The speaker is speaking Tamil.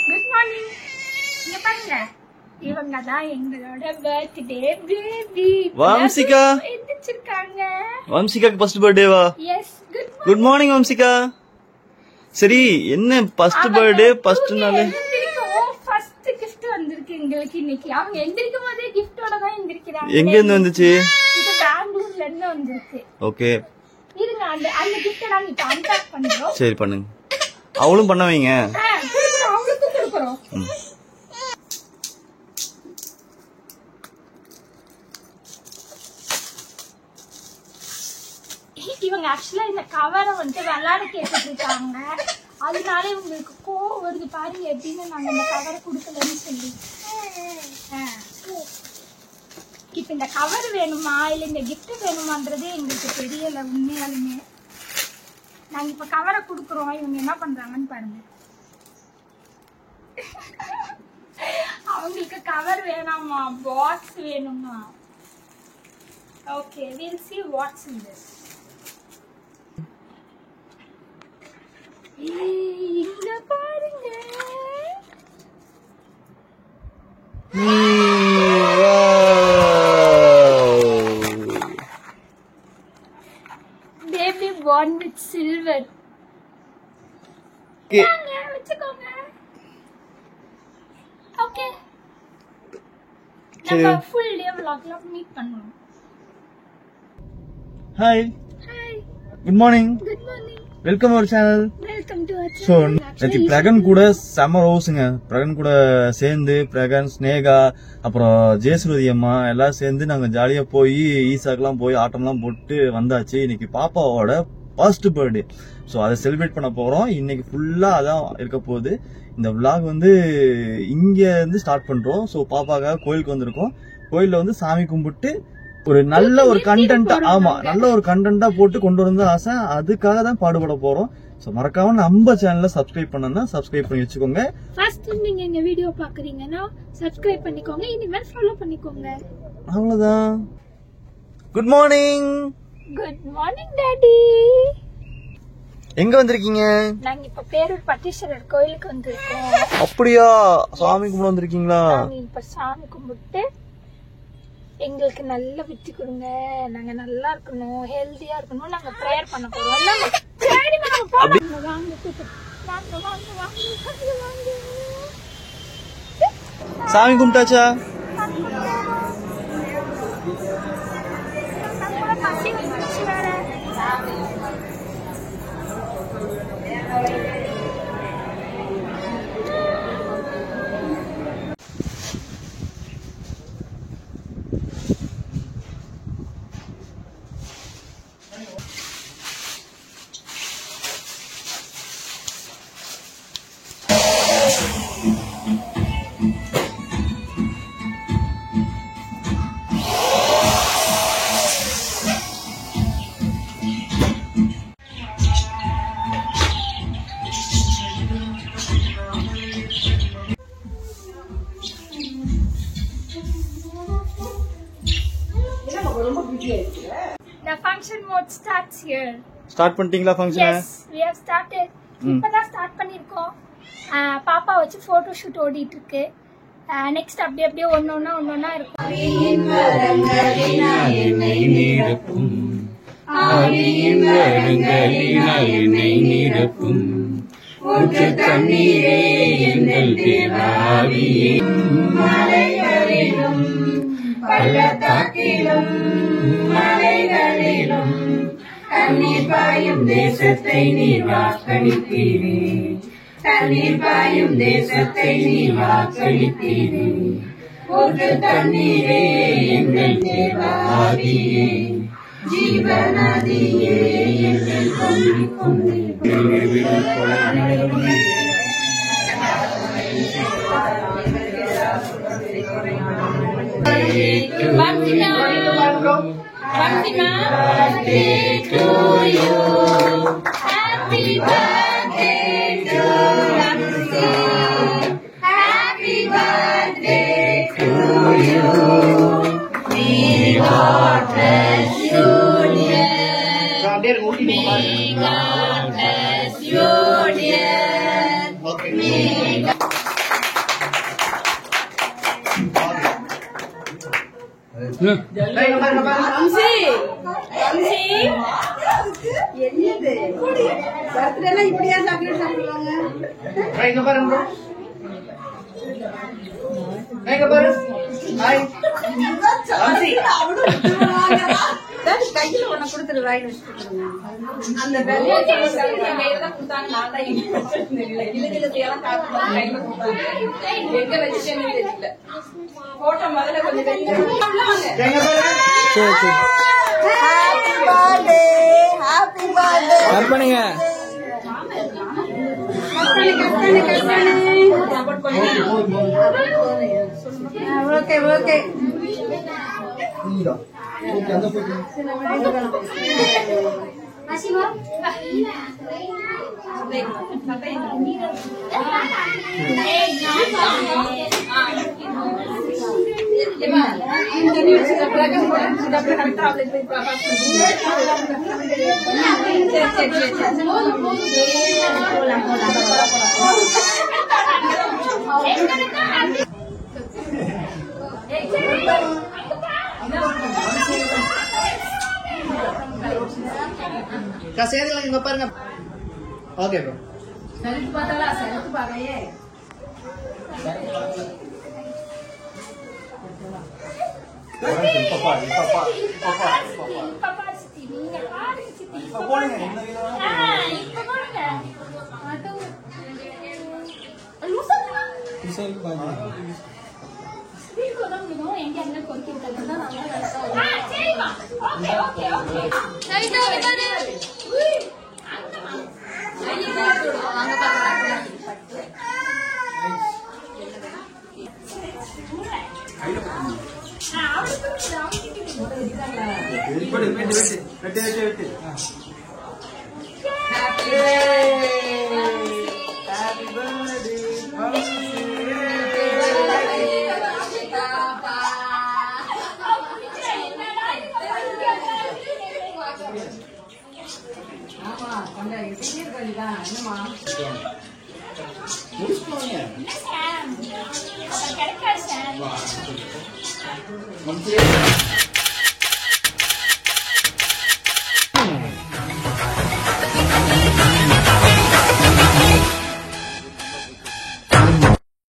Good morning. இங்க பாருங்க, இவங்க தான் எங்களோட பர்த்டே பேபி வம்சிகா. எந்திரிச்சிருக்காங்க. வம்சிகாக்கு ஃபர்ஸ்ட் பர்த்டேவா? எஸ். Good morning Vamsika. சரி, என்ன ஃபர்ஸ்ட் பர்த்டே ஃபர்ஸ்ட் நாள்? ஃபர்ஸ்ட் கிஃப்ட் வந்திருக்கு எங்களுக்கு இன்னைக்கு. அவங்க எந்திரிக்கும் போதே கிஃப்டோட தான் எந்திரிக்கிறாங்க. எங்க இருந்து வந்துச்சு? இது பெங்களூர்ல இருந்து வந்திருக்கு. ஓகே. இருங்க, அந்த கிஃப்ட் நாங்க இப்ப அன்பாக் பண்றோம். சரி பண்ணுங்க. அவளும் பண்ண வைங்க. அவங்களுக்கு கொடுக்குறோம். இவங்க ஆக்சுவலா இந்த கவரை வந்து விளையாட கேட்டுட்டு இருக்காங்க. அதனால இவங்களுக்கு கோவம் வருது பாருங்க, எப்படின்னு நாங்க இந்த கவரை கொடுக்கலன்னு சொல்லி. இப்ப இந்த கவர் வேணுமா இல்ல இந்த கிஃப்ட் வேணுமான்றதே எங்களுக்கு தெரியல உண்மையாலுமே. நாங்க இப்ப கவரை குடுக்குறோம், இவங்க என்ன பண்றாங்கன்னு பாருங்க. அவங்களுக்கு கவர் வேணாமா, பாக்ஸ் வேணுமா? Okay, we'll see what's in this. இங்க பாருங்க. Baby born with silver. வச்சுக்கோங்க. ஓகே, நம்ம ஃபுல் டே vlogல மீட் பண்ணுவோம். Hi. Hi. Good morning. Good morning. Welcome our channel. Welcome to our so channel. பிரகன் கூட செம ரோஸுங்க. பிரகன் கூட சேர்ந்து பிரகன், ஸ்னேகா, அப்புறம் ஜெயசுருதி அம்மா எல்லாம் சேர்ந்து நாங்க ஜாலியா போய் ஈசாக்கெல்லாம் போய் ஆட்டம்லாம் போட்டு வந்தாச்சு. இன்னைக்கு பாப்பாவோட ஃபர்ஸ்ட் பர்த்டே. ஸோ அதை செலிப்ரேட் பண்ண போறோம். இன்னைக்கு ஃபுல்லா அதான் இருக்க போகுது. இந்த விளாக் வந்து இங்க இருந்து ஸ்டார்ட் பண்றோம். ஸோ பாப்பாக்காக கோயிலுக்கு வந்திருக்கோம். கோயில்ல வந்து சாமி கும்பிட்டு ஒரு நல்ல ஒரு கண்டென்ட்டா, ஆமா நல்ல ஒரு கண்டென்ட்டா போட்டு கொண்டு வந்து ஆசை. அதுக்காக தான் பாடுபட போறோம். சோ மறக்காம நம்ம சேனலை சப்ஸ்கிரைப் பண்ணனா சப்ஸ்கிரைப் பண்ணி வச்சுக்கோங்க. ஃபர்ஸ்ட் நீங்க எங்க வீடியோ பாக்குறீங்கன்னா சப்ஸ்கிரைப் பண்ணிக்கோங்க, இனிமேல் ஃபாலோ பண்ணிக்கோங்க. அவ்வளவுதான். Good morning. Good morning daddy. எங்க வந்திருக்கீங்க? நாங்க இப்ப பேரூர் பட்டீஸ்வரர் கோயிலுக்கு வந்திருக்கோம். அப்படியா? சாமி கும்பிட வந்திருக்கீங்களா? நாங்க இப்ப சாமி கும்பிட்டு எங்களுக்கு நல்ல புத்தி கொடுங்க, நாங்க நல்லா இருக்கணும், ஹெல்தியா இருக்கணும், நாங்க பிரேயர் பண்ண போறோம். சாமி கும்பிட்டாச்சா? The function mode starts here. Start பண்ணிட்டீங்களா function? Yes, we have started. இப்பதான் ஸ்டார்ட் பண்ணிருக்கோம். பாப்பா வச்சு போட்டோ ஷூட் ஓடிட்டு இருக்கு. நெக்ஸ்ட் அப்படியே ஒன்னொன்னா இருக்கும். பள்ளத்தாக்கிலும் மலைகளிலும் தண்ணீர் பாயும் தேசத்தை நீர் வாக்களித்தீரே, தண்ணீர் பாயும் தேசத்தை நீர் வாக்களித்தீரே. ஊற்று தண்ணீரே எங்கள் தேவாதியே, ஜீவநதியே எங்கள் பொங்கிக் கொண்டே birthday to you. Happy birthday to Lamsi. Happy birthday to you. May God bless you, dear. May God bless you, dear. May God இப்படியா சாக்லேட் சாப்பிடுவாங்க? கையில ஒண்ணு கொடுத்துரு வாயில் வச்சுட்டு அந்த எங்க வச்சுட்டேன்னு தெரியல. போட்டோ முதல்ல கொஞ்சம் பண்ணுங்க. ஓகே ஓகே சேர்த்துக்கலாம் இங்க பாருங்க. Okay bro. செலுத்து பார்த்தாலா? செலுத்து பாக்கையே என்னமா